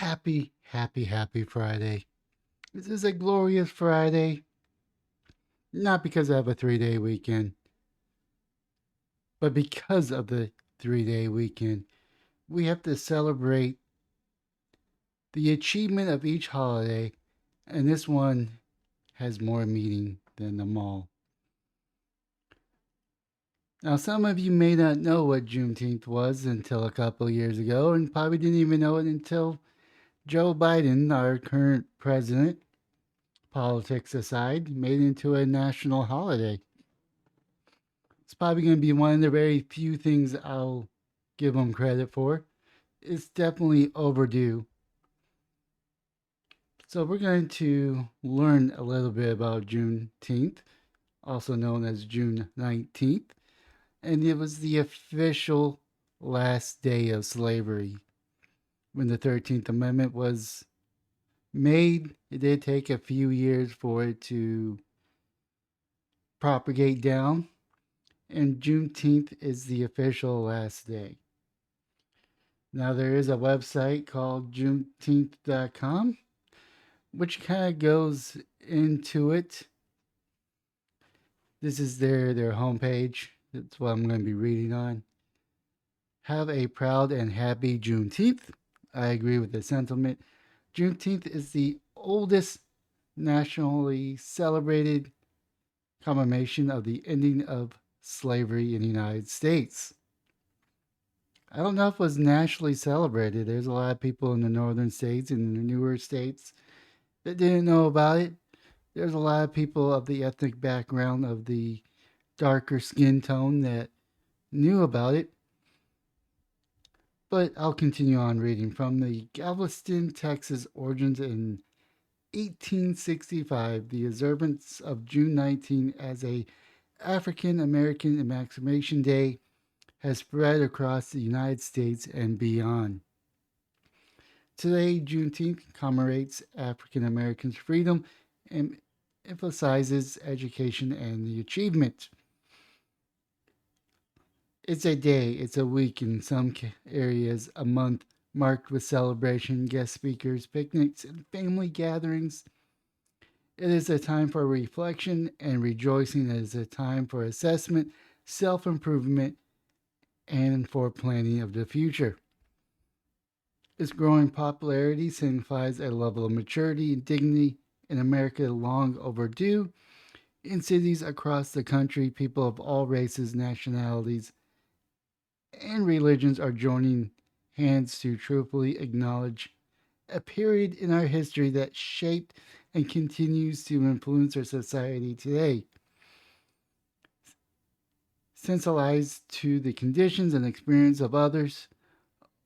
Happy Friday. This is a glorious Friday, not because I have a 3 day weekend, but because of the 3 day weekend. We have to celebrate the achievement of each holiday, and this one has more meaning than them all. Now, some of you may not know what Juneteenth was until a couple years ago, and probably didn't even know it until Joe Biden, our current president, politics aside, made it into a national holiday. It's probably going to be one of the very few things I'll give them credit for. It's definitely overdue. So, we're going to learn a little bit about Juneteenth, also known as June 19th, and it was the official last day of slavery. When the 13th Amendment was made, it did take a few years for it to propagate down, and Juneteenth is the official last day. Now, there is a website called Juneteenth.com, which kind of goes into it. This is their homepage. That's what I'm going to be reading on. Have a proud and happy Juneteenth. I agree with the sentiment. Juneteenth is the oldest nationally celebrated commemoration of the ending of slavery in the United States. I don't know if it was nationally celebrated. There's a lot of people in the northern states and the newer states that didn't know about it. There's a lot of people of the ethnic background of the darker skin tone that knew about it. But I'll continue on reading from the Galveston, Texas origins in 1865, the observance of June 19 as a African American Emancipation Day has spread across the United States and beyond. Today, Juneteenth commemorates African Americans' freedom and emphasizes education and the achievement. It's a day, it's a week, in some areas, a month marked with celebration, guest speakers, picnics, and family gatherings. It is a time for reflection and rejoicing. It is a time for assessment, self improvement, and for planning of the future. Its growing popularity signifies a level of maturity and dignity in America long overdue. In cities across the country, people of all races, nationalities, and religions are joining hands to truthfully acknowledge a period in our history that shaped and continues to influence our society today. Sensibilized to the conditions and experience of others,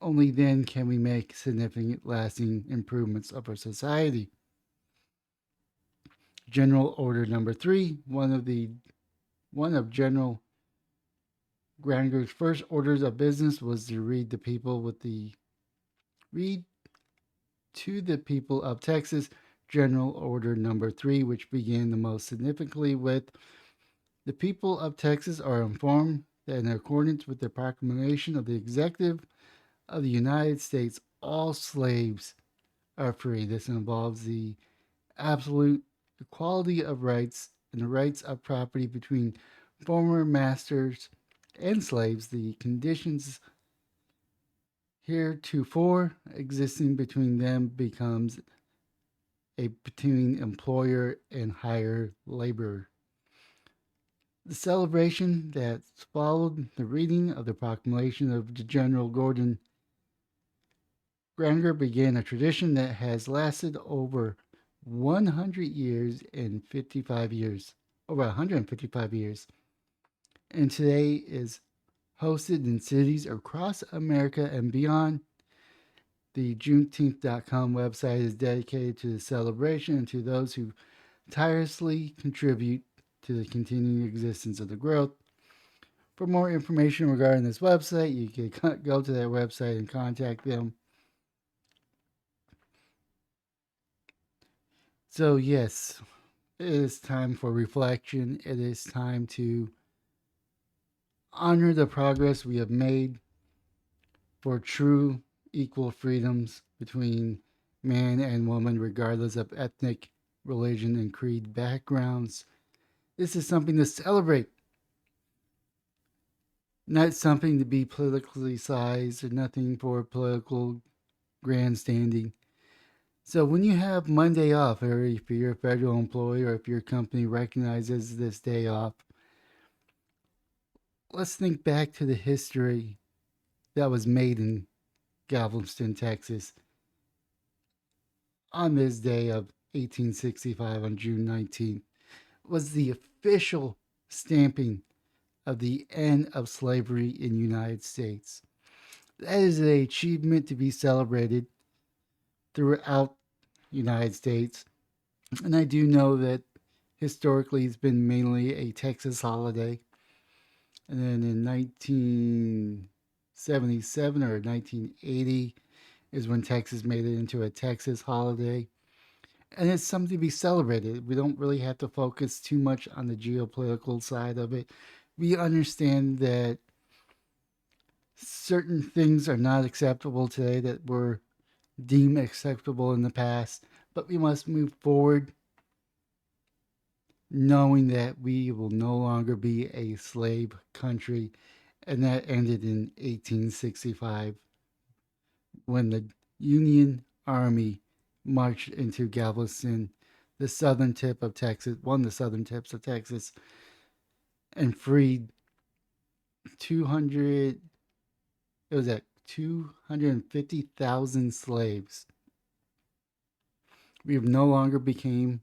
only then can we make significant, lasting improvements of our society. General Order Number 3, one of General Granger's first orders of business was to read to the people of Texas General Order Number 3, which began the most significantly with the people of Texas are informed that in accordance with the proclamation of the Executive of the United States, all slaves are free. This involves the absolute equality of rights and the rights of property between former masters and slaves. The conditions heretofore existing between them becomes a between employer and hired laborer. The celebration that followed the reading of the proclamation of General Gordon Granger began a tradition that has lasted over 100 years and 55 years, over 155 years, and today is hosted in cities across America and beyond. The Juneteenth.com website is dedicated to the celebration and to those who tirelessly contribute to the continuing existence of the growth. For more information regarding this website, you can go to their website and contact them. So, yes, it is time for reflection. It is time to honor the progress we have made for true equal freedoms between man and woman, regardless of ethnic, religion, and creed backgrounds. This is something to celebrate, not something to be politically sized or nothing for political grandstanding. So when you have Monday off, or if you're a federal employee or if your company recognizes this day off, let's think back to the history that was made in Galveston, Texas on this day of 1865 on June 19th was the official stamping of the end of slavery in the United States. That is an achievement to be celebrated throughout the United States. And I do know that historically it's been mainly a Texas holiday. And then in 1977 or 1980 is when Texas made it into a Texas holiday. And it's something to be celebrated. We don't really have to focus too much on the geopolitical side of it. We understand that certain things are not acceptable today that were deemed acceptable in the past, but we must move forward knowing that we will no longer be a slave country. And that ended in 1865 when the Union Army marched into Galveston, the southern tip of Texas, one of the southern tips of Texas, and freed 200, it was at 250,000 slaves. We no longer became,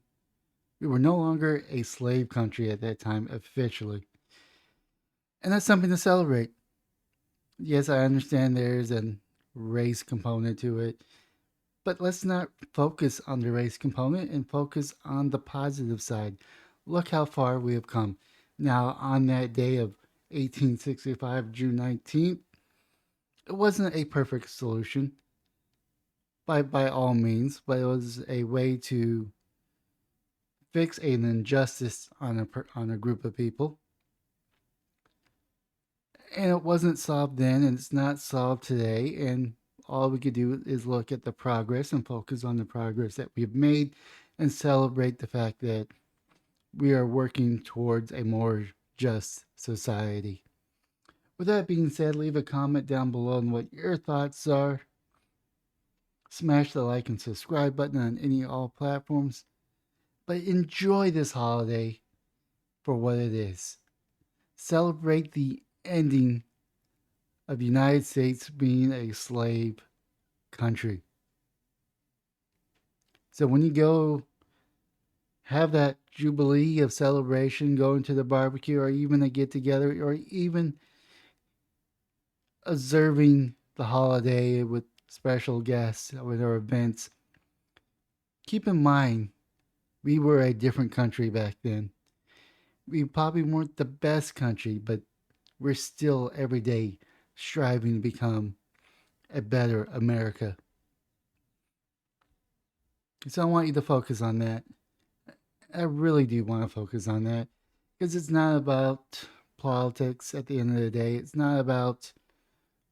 we were no longer a slave country at that time officially. And that's something to celebrate. Yes, I understand there's a race component to it, but let's not focus on the race component and focus on the positive side. Look how far we have come. Now, on that day of 1865, June 19th, it wasn't a perfect solution by all means, but it was a way to fix an injustice on a group of people. And it wasn't solved then, and it's not solved today. And all we could do is look at the progress and focus on the progress that we've made and celebrate the fact that we are working towards a more just society. With that being said, leave a comment down below on what your thoughts are. Smash the like and subscribe button on any all platforms. But enjoy this holiday for what it is. Celebrate the ending of the United States being a slave country. So when you go have that jubilee of celebration, going to the barbecue, or even a get together, or even observing the holiday with special guests with our events, keep in mind we were a different country back then. We probably weren't the best country, but we're still every day striving to become a better America. So I want you to focus on that. I really do want to focus on that because it's not about politics at the end of the day. It's not about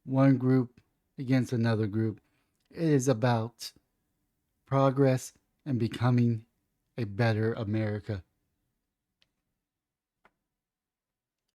one group against another group. It is about progress and becoming a better America.